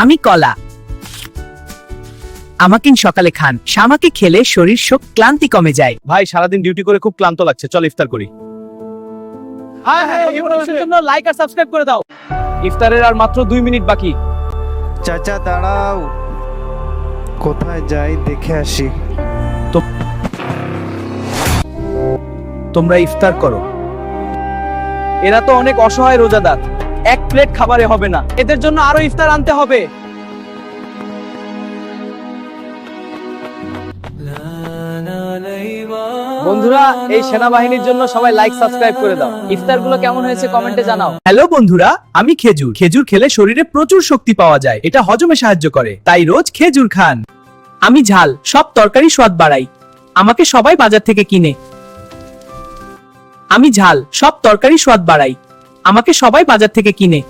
আমি কলা। আমাকে সকালে খান, শামাকে খেলে শরীর শোক ক্লান্তি কমে যায়। ভাই সারাদিন ডিউটি করে খুব ক্লান্ত লাগছে, চল ইফতার করি। জন্য লাইক আর সাবস্ক্রাইব করে দাও। ইফতারের আর মাত্র 2 মিনিট বাকি। চাচা দাঁড়াও, কোথায় যাই দেখে আসি। তোমরা ইফতার করো। এরা তো অনেক অসহায় রোজাদার, এক প্লেট খাবারে হবে না, এদের জন্য আরো ইফতার আনতে হবে। বন্ধুরা, এই সেনাবাহিনীর জন্য সবাই লাইক সাবস্ক্রাইব করে দাও। ইফতারগুলো কেমন হয়েছে কমেন্টে জানাও। হ্যালো বন্ধুরা, আমি খেজুর। খেজুর খেলে শরীরে প্রচুর শক্তি পাওয়া যায়, এটা হজমে সাহায্য করে, তাই রোজ খেজুর খান। আমি ঝাল, সব তরকারি স্বাদ বাড়াই, আমাকে সবাই বাজার থেকে কিনে। আমি ঝাল, সব তরকারি স্বাদ বাড়াই, আমাকে সবাই বাজার থেকে কিনে।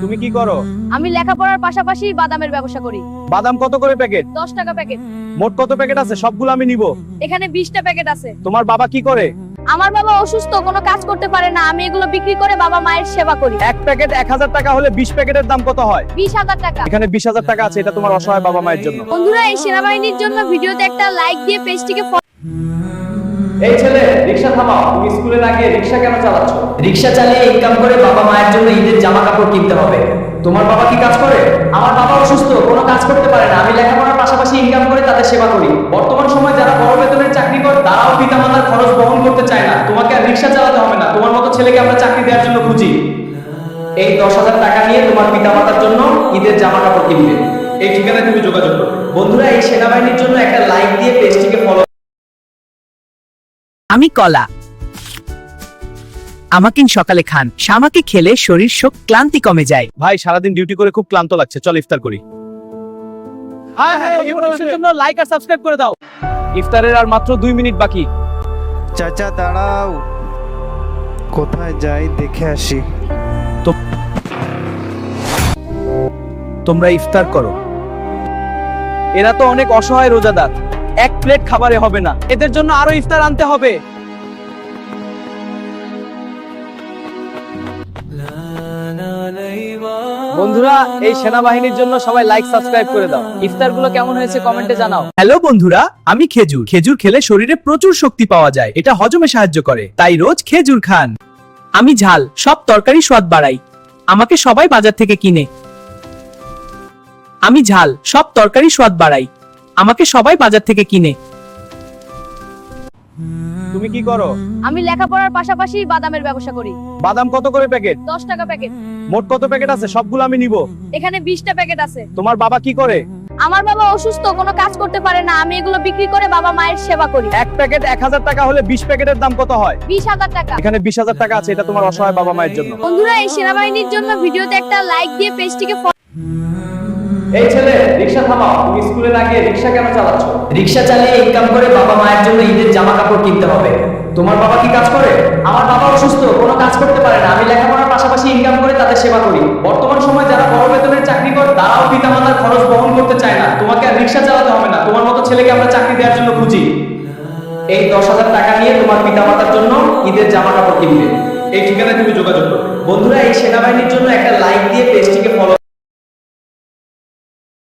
তুমি কি করো? আমি লেখাপড়ার পাশাপাশি বাদামের ব্যবসা করি। বাদাম কত করে প্যাকেট? 10 টাকা প্যাকেট। মোট কত প্যাকেট আছে? সবগুলো আমি নিব। এখানে 20টা প্যাকেট আছে। তোমার বাবা কি করে? আমার বাবা অসুস্থ, কোনো কাজ করতে পারে না, আমি এগুলো বিক্রি করে বাবা মায়ের সেবা করি। এক প্যাকেট 1000 টাকা হলে 20 প্যাকেটের দাম কত হয়? 20,000 টাকা। এখানে 20,000 টাকা আছে, এটা তোমার অসহায় বাবা মায়ের জন্য। বন্ধুরা, এই সেনাবাহিনীর জন্য ভিডিওতে একটা লাইক দিয়ে পেজটিকে এই ছেলে, রিকশা থামাও। তুমি স্কুলে না গিয়ে রিকশা কেন চালাচ্ছ? রিক্সা চালিয়ে ইনকাম করে বাবা মায়ের জন্য ঈদের জামা কাপড় কিনতে হবে। তোমার বাবা কি কাজ করে? আমার বাবা অসুস্থ, কোনো কাজ করতে পারে না, আমি লেখাপড়ার পাশাপাশি ইনকাম করে তাদের সেবা করি। বর্তমান সময় যারা বড় বেতনের চাকরি করে তারাও পিতামাতার খরচ বহন করতে চায় না। তোমাকে আর রিকশা চালাতে হবে না, তোমার মতো ছেলেকে আমরা চাকরি দেওয়ার জন্য খুঁজি। এই 10,000 টাকা নিয়ে তোমার পিতামাতার জন্য ঈদের জামা কাপড় কিনবে। এই ঠিকানায় তুমি যোগাযোগ করো। বন্ধুরা, এই সেনাবাহিনীর জন্য একটা লাইক দিয়ে পেজটিকে ফলো। আমি কলা। আমাকে সকালে খান, শামাকে খেলে শরীর শোক ক্লান্তি কমে যায়। ভাই সারাদিন ডিউটি করে খুব ক্লান্ত লাগছে, চল ইফতার করি। জন্য লাইক আর সাবস্ক্রাইব করে দাও। ইফতারের আর মাত্র 2 মিনিট বাকি। চাচা দাঁড়াও, কোথায় যাই দেখে আসি। তোমরা ইফতার করো। এরা তো অনেক অসহায় রোজাদার, এক প্লেট খাবারে হবে না, এদের জন্য আরো ইফতার আনতে হবে। বন্ধুরা, এই সেনাবাহিনীর জন্য সবাই লাইক সাবস্ক্রাইব করে দাও। ইফতারগুলো কেমন হয়েছে কমেন্টে জানাও। হ্যালো বন্ধুরা, আমি খেজুর। খেজুর খেলে শরীরে প্রচুর শক্তি পাওয়া যায়, এটা হজমে সাহায্য করে, তাই রোজ খেজুর খান। আমি ঝাল, সব তরকারি স্বাদ বাড়াই, আমাকে সবাই বাজার থেকে কিনে। আমি ঝাল, সব তরকারি স্বাদ বাড়াই, আমাকে সবাই বাজার থেকে কিনে। তুমি কি করো? আমি লেখাপড়ার পাশাপাশি বাদামের ব্যবসা করি। বাদাম কত করে প্যাকেট? 10 টাকা প্যাকেট। মোট কত প্যাকেট আছে? সবগুলো আমি নিব। এখানে 20টা প্যাকেট আছে। তোমার বাবা কি করে? আমার বাবা অসুস্থ, কোনো কাজ করতে পারে না, আমি এগুলো বিক্রি করে বাবা মায়ের সেবা করি। এক প্যাকেট 1000 টাকা হলে 20 প্যাকেটের দাম কত হয়? 20,000 টাকা। এখানে 20,000 টাকা আছে, এটা তোমার অসহায় বাবা মায়ের জন্য। বন্ধুরা, এই সেনাবাহিনীর জন্য ভিডিওতে একটা লাইক দিয়ে পেজটিকে এই ছেলে, রিকশা থামাও। তুমি স্কুলে না গিয়ে রিকশা কেন চালাচ্ছ? রিক্সা চালিয়ে ইনকাম করে বাবা মায়ের জন্য ঈদের জামা কাপড় কিনতে হবে। তোমার বাবা কি কাজ করে? আমার বাবা অসুস্থ, কোনো কাজ করতে পারে না, আমি লেখাপড়ার পাশাপাশি ইনকাম করে তাদের সেবা করি। বর্তমান সময় যারা বড় বেতনের চাকরি করে তারাও পিতামাতার খরচ বহন করতে চায় না। তোমাকে আর রিকশা চালাতে হবে না, তোমার মতো ছেলেকে আমরা চাকরি দেওয়ার জন্য খুঁজি। এই 10,000 টাকা নিয়ে তোমার পিতামাতার জন্য ঈদের জামা কাপড় কিনবে। এই ঠিকানায় তুমি যোগাযোগ করো। বন্ধুরা, এই সেনাবাহিনীর জন্য একটা লাইক দিয়ে পেজটিকে ফলো।